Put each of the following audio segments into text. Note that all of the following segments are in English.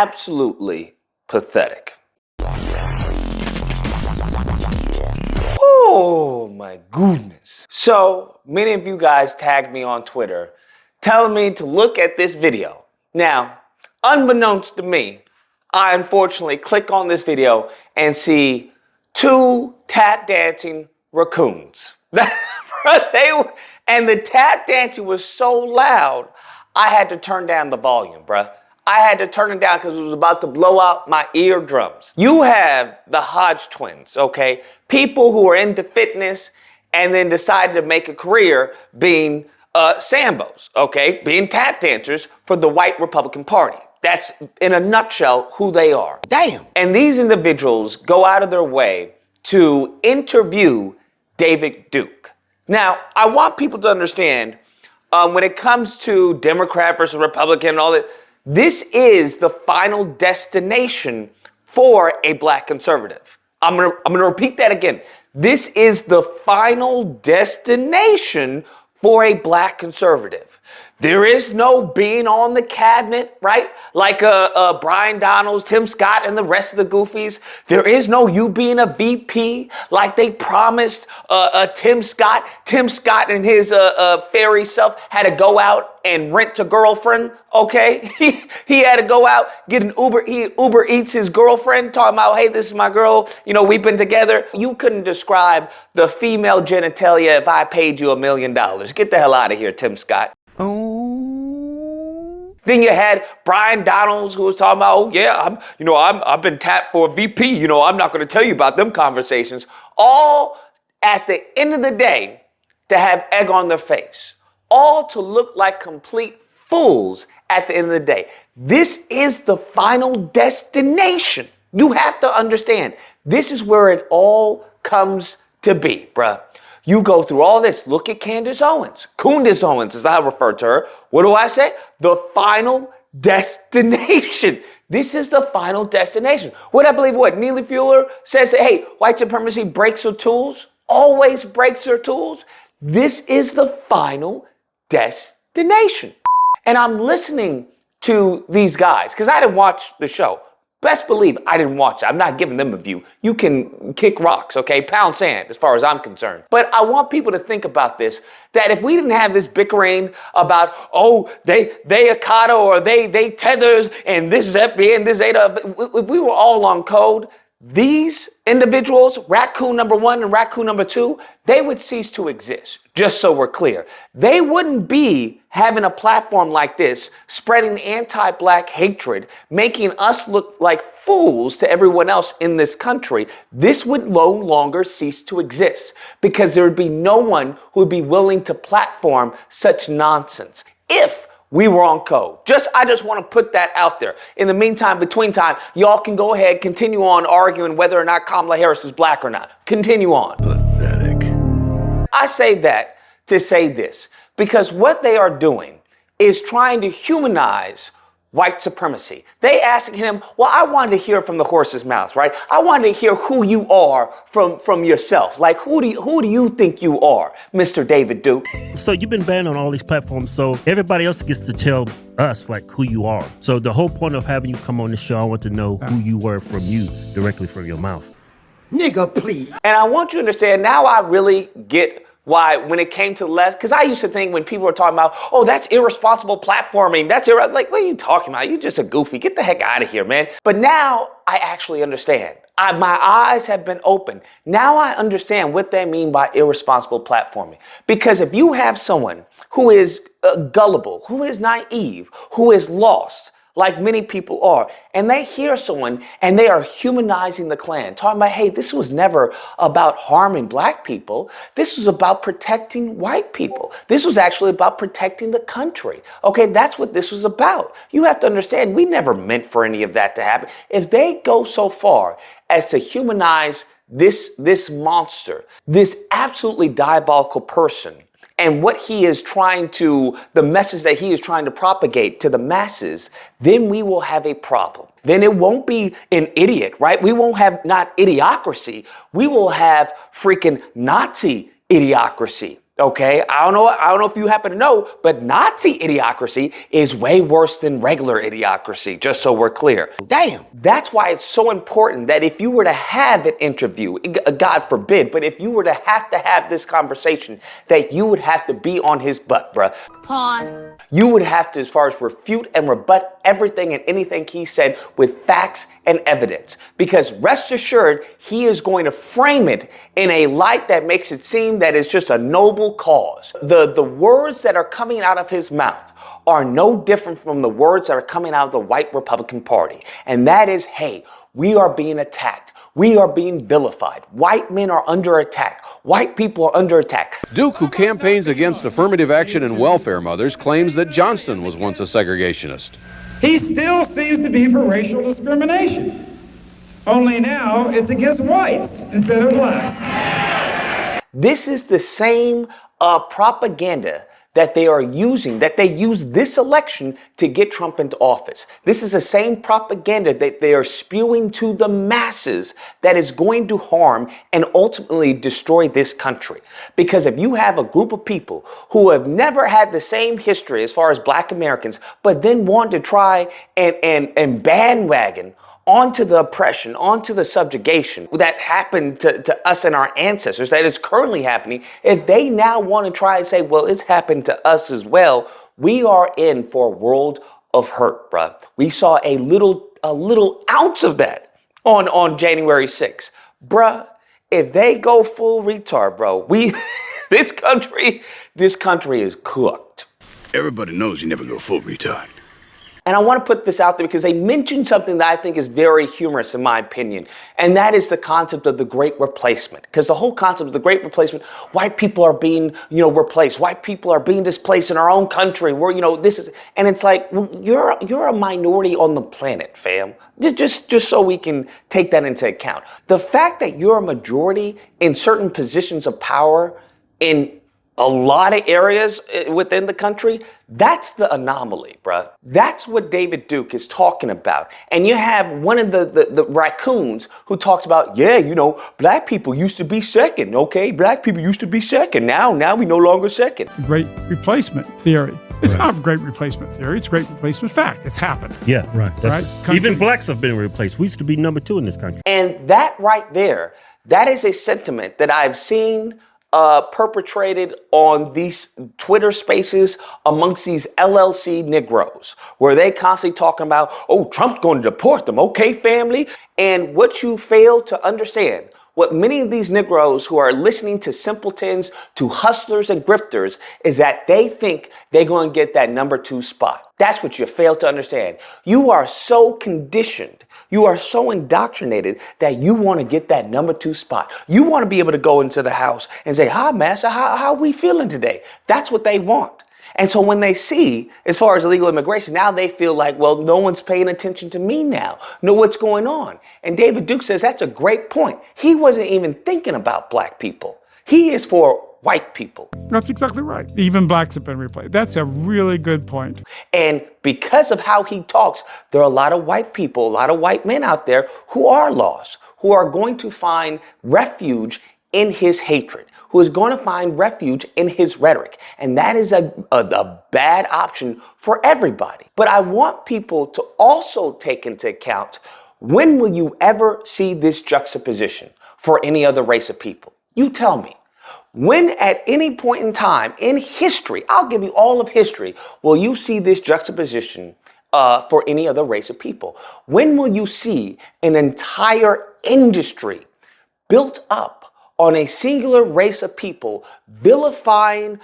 absolutely pathetic. Oh my goodness. So many of you guys tagged me on Twitter telling me to look at this video. Now, unbeknownst to me, I unfortunately click on this video and see two tap dancing raccoons. And the tap dancing was so loud, I had to turn down the volume, bruh. I had to turn it down because it was about to blow out my eardrums. You have the Hodgetwins, okay? People who are into fitness and then decided to make a career being Sambos, okay? Being tap dancers for the white Republican Party. That's, in a nutshell, who they are. Damn. And these individuals go out of their way to interview David Duke. Now, I want people to understand, when it comes to Democrat versus Republican and all that, this is the final destination for a black conservative. I'm gonna repeat that again. This is the final destination for a black conservative. There is no being on the cabinet, right? Like Brian Donalds, Tim Scott, and the rest of the goofies. There is no you being a VP like they promised Tim Scott. Tim Scott and his fairy self had to go out and rent a girlfriend, okay? He had to go out, get an Uber. He Uber Eats his girlfriend, talking about, hey, this is my girl. You know, we've been together. You couldn't describe the female genitalia if I paid you $1 million. Get the hell out of here, Tim Scott. Then you had Brian Donalds who was talking about, oh yeah, I've been tapped for a VP. You know, I'm not going to tell you about them conversations. All at the end of the day to have egg on their face. All to look like complete fools at the end of the day. This is the final destination. You have to understand, this is where it all comes to be, bruh. You go through all this. Look at Candace Owens. Coon Owens, as I refer to her. What do I say? The final destination. This is the final destination. What I believe Neely Fuller says that, hey, white supremacy breaks her tools, always breaks her tools. This is the final destination. And I'm listening to these guys because I didn't watch the show. Best believe I didn't watch it. I'm not giving them a view. You can kick rocks, okay? Pound sand, as far as I'm concerned. But I want people to think about this, that if we didn't have this bickering about, oh, they Akata or they tethers and this is FBA and this Zeta, if we were all on code, these individuals, raccoon number 1 and raccoon number 2, they would cease to exist, just so we're clear. They wouldn't be having a platform like this, spreading anti-black hatred, making us look like fools to everyone else in this country. This would no longer cease to exist because there would be no one who would be willing to platform such nonsense. If we were on code. I just want to put that out there. In the meantime, between time, y'all can go ahead, continue on arguing whether or not Kamala Harris is black or not. Continue on. Pathetic. I say that to say this, because what they are doing is trying to humanize white supremacy. They asking him, well, I wanted to hear from the horse's mouth, right? I wanted to hear who you are from yourself. Like, who do you think you are, Mr. David Duke? So you've been banned on all these platforms, so everybody else gets to tell us, like, who you are. So the whole point of having you come on the show, I want to know who you were from you, directly from your mouth. Nigga, please. And I want you to understand, now I really get why, when it came to the left, because I used to think when people were talking about, oh, that's irresponsible platforming, like, what are you talking about? You're just a goofy. Get the heck out of here, man. But now I actually understand. My eyes have been opened. Now I understand what they mean by irresponsible platforming. Because if you have someone who is gullible, who is naive, who is lost, like many people are, and they hear someone and they are humanizing the Klan, talking about, hey, this was never about harming black people. This was about protecting white people. This was actually about protecting the country. Okay, that's what this was about. You have to understand, we never meant for any of that to happen. If they go so far as to humanize this monster, this absolutely diabolical person, and what he is trying to, the message that he is trying to propagate to the masses, then we will have a problem. Then it won't be an idiot, right? We won't have not idiocracy. We will have freaking Nazi idiocracy. Okay, I don't know if you happen to know, but Nazi idiocracy is way worse than regular idiocracy, just so we're clear. Damn. That's why it's so important that if you were to have an interview, God forbid, but if you were to have this conversation, that you would have to be on his butt, bruh. Pause. You would have to, as far as refute and rebut everything and anything he said with facts and evidence. Because rest assured, he is going to frame it in a light that makes it seem that it's just a noble cause. The words that are coming out of his mouth are no different from the words that are coming out of the white Republican Party. And that is, hey, we are being attacked. We are being vilified. White men are under attack. White people are under attack. Duke, who campaigns against affirmative action and welfare mothers, claims that Johnston was once a segregationist. He still seems to be for racial discrimination. Only now it's against whites instead of blacks. This is the same propaganda that they are using, that they use this election to get Trump into office. This is the same propaganda that they are spewing to the masses that is going to harm and ultimately destroy this country. Because if you have a group of people who have never had the same history as far as Black Americans, but then want to try and bandwagon onto the oppression, onto the subjugation that happened to us and our ancestors, that is currently happening, if they now want to try and say, well, it's happened to us as well, we are in for a world of hurt, bruh. We saw a little ounce of that on January 6th. Bruh, if they go full retard, bro, this country is cooked. Everybody knows you never go full retard. And I want to put this out there because they mentioned something that I think is very humorous in my opinion. And that is the concept of the Great Replacement. Because the whole concept of the Great Replacement, white people are being, replaced. White people are being displaced in our own country. And it's like, you're a minority on the planet, fam. Just so we can take that into account. The fact that you're a majority in certain positions of power in a lot of areas within the country, that's the anomaly, bruh. That's what David Duke is talking about. And you have one of the raccoons who talks about, black people used to be second, okay? Black people used to be second. Now we no longer second. Great replacement theory. It's not great replacement theory. It's great replacement fact. It's happened. Yeah, right. Right? Even blacks have been replaced. We used to be number 2 in this country. And that right there, that is a sentiment that I've seen perpetrated on these Twitter spaces amongst these LLC Negroes, where they constantly talking about, oh, Trump's going to deport them. Okay, family. And what you fail to understand, what many of these Negroes who are listening to simpletons, to hustlers and grifters, is that they think they're going to get that number 2 spot. That's what you fail to understand. You are so conditioned, you are so indoctrinated that you want to get that number 2 spot. You want to be able to go into the house and say, hi, master, how we feeling today? That's what they want. And so when they see, as far as illegal immigration, now they feel like, well, no one's paying attention to me now. Know what's going on. And David Duke says that's a great point. He wasn't even thinking about black people. He is for white people. That's exactly right. Even blacks have been replaced. That's a really good point. And because of how he talks, there are a lot of white people, a lot of white men out there who are lost, who are going to find refuge in his hatred, who is going to find refuge in his rhetoric. And that is a bad option for everybody. But I want people to also take into account, when will you ever see this juxtaposition for any other race of people? You tell me. When at any point in time in history, I'll give you all of history, will you see this juxtaposition for any other race of people? When will you see an entire industry built up on a singular race of people, vilifying,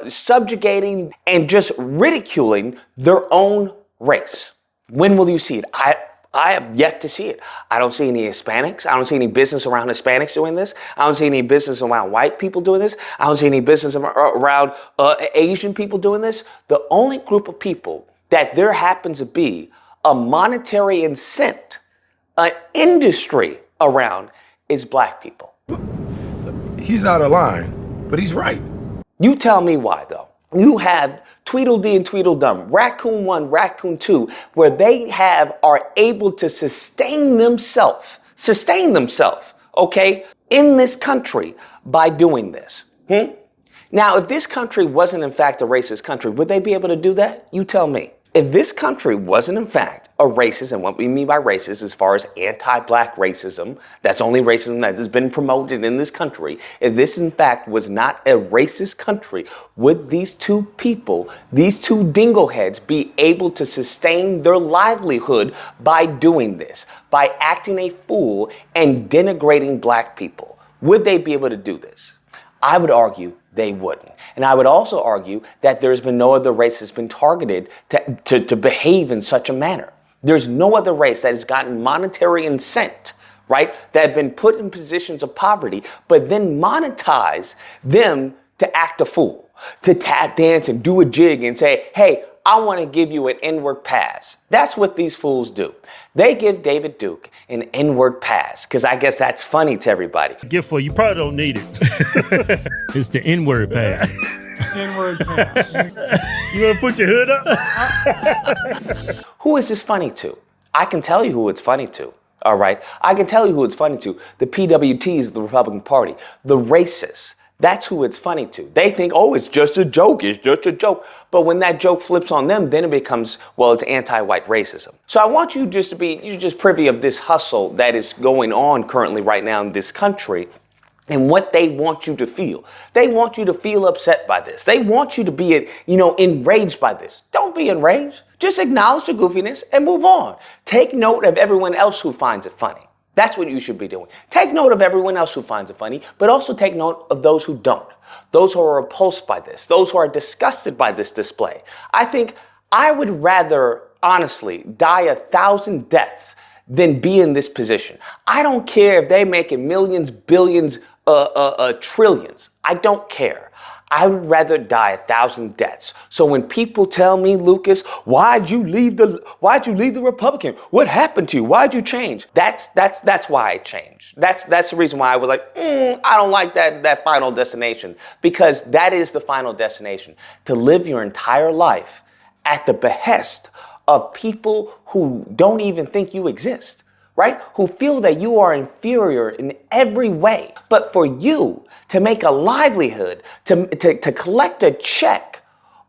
subjugating, and just ridiculing their own race? When will you see it? I have yet to see it. I don't see any Hispanics. I don't see any business around Hispanics doing this. I don't see any business around white people doing this. I don't see any business around Asian people doing this. The only group of people that there happens to be a monetary incentive, an industry around, is black people. He's out of line, but he's right. You tell me why, though. You have Tweedledee and Tweedledum, Raccoon 1, Raccoon 2, where they are able to sustain themselves, okay, in this country by doing this. Now, if this country wasn't in fact a racist country, would they be able to do that? You tell me. If this country wasn't in fact a racist, and what we mean by racist as far as anti-black racism, that's only racism that has been promoted in this country. If this in fact was not a racist country, would these two people, these two dingleheads, be able to sustain their livelihood by doing this, by acting a fool and denigrating black people? Would they be able to do this? I would argue they wouldn't. And I would also argue that there's been no other race that's been targeted to behave in such a manner. There's no other race that has gotten monetary incent, right, that have been put in positions of poverty, but then monetize them to act a fool, to tap dance and do a jig and say, hey, I want to give you an inward pass. That's what these fools do. They give David Duke an inward pass because I guess that's funny to everybody. Gift for you probably don't need it. It's the N-word pass. Inward pass. You want to put your hood up? Who is this funny to? I can tell you who it's funny to. All right. I can tell you who it's funny to. The PWTs of the Republican Party, the racists. That's who it's funny to. They think, oh, it's just a joke. It's just a joke. But when that joke flips on them, then it becomes, well, it's anti-white racism. So I want you just to be, you're just privy of this hustle that is going on currently right now in this country and what they want you to feel. They want you to feel upset by this. They want you to be, enraged by this. Don't be enraged. Just acknowledge the goofiness and move on. Take note of everyone else who finds it funny. That's what you should be doing. Take note of everyone else who finds it funny, but also take note of those who don't. Those who are repulsed by this, those who are disgusted by this display. I think I would rather, honestly, die 1,000 deaths than be in this position. I don't care if they're making millions, billions, trillions. I don't care. I would rather die 1,000 deaths. So when people tell me, Lucas, why'd you leave the Republican? What happened to you? Why'd you change? That's why I changed. That's the reason why I was like, I don't like that final destination, because that is the final destination, to live your entire life at the behest of people who don't even think you exist. Right? Who feel that you are inferior in every way. But for you to make a livelihood, to collect a check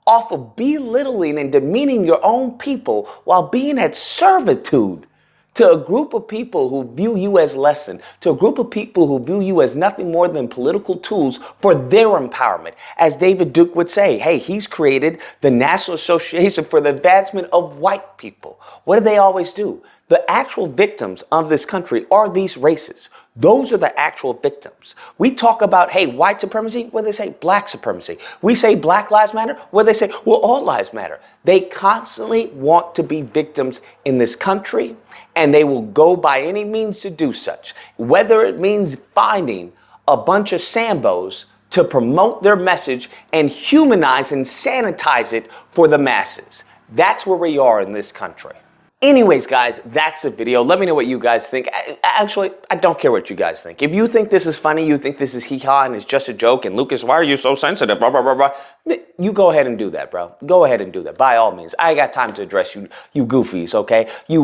off of belittling and demeaning your own people while being at servitude to a group of people who view you as less than, to a group of people who view you as nothing more than political tools for their empowerment. As David Duke would say, hey, he's created the National Association for the Advancement of White People. What do they always do? The actual victims of this country are these races. Those are the actual victims. We talk about, hey, white supremacy, where they say black supremacy. We say Black Lives Matter, where they say, well, all lives matter. They constantly want to be victims in this country, and they will go by any means to do such. Whether it means finding a bunch of Sambos to promote their message and humanize and sanitize it for the masses. That's where we are in this country. Anyways, guys, that's the video. Let me know what you guys think. Actually, I don't care what you guys think. If you think this is funny, you think this is hee-haw and it's just a joke, and Lucas, why are you so sensitive, blah, blah, blah, blah, you go ahead and do that, bro. Go ahead and do that, by all means. I got time to address you goofies, okay? You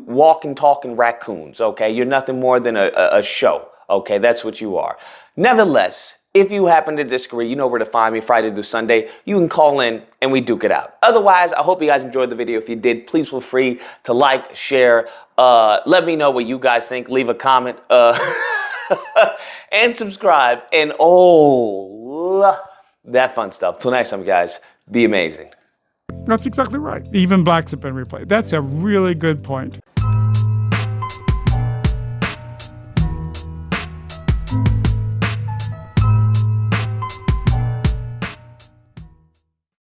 walking, talking raccoons, okay? You're nothing more than a show, okay? That's what you are. Nevertheless, if you happen to disagree, you know where to find me Friday through Sunday. You can call in and we duke it out. Otherwise, I hope you guys enjoyed the video. If you did, please feel free to like, share. Let me know what you guys think. Leave a comment and subscribe. And that fun stuff. Till next time, guys, be amazing. That's exactly right. Even blacks have been replaced. That's a really good point.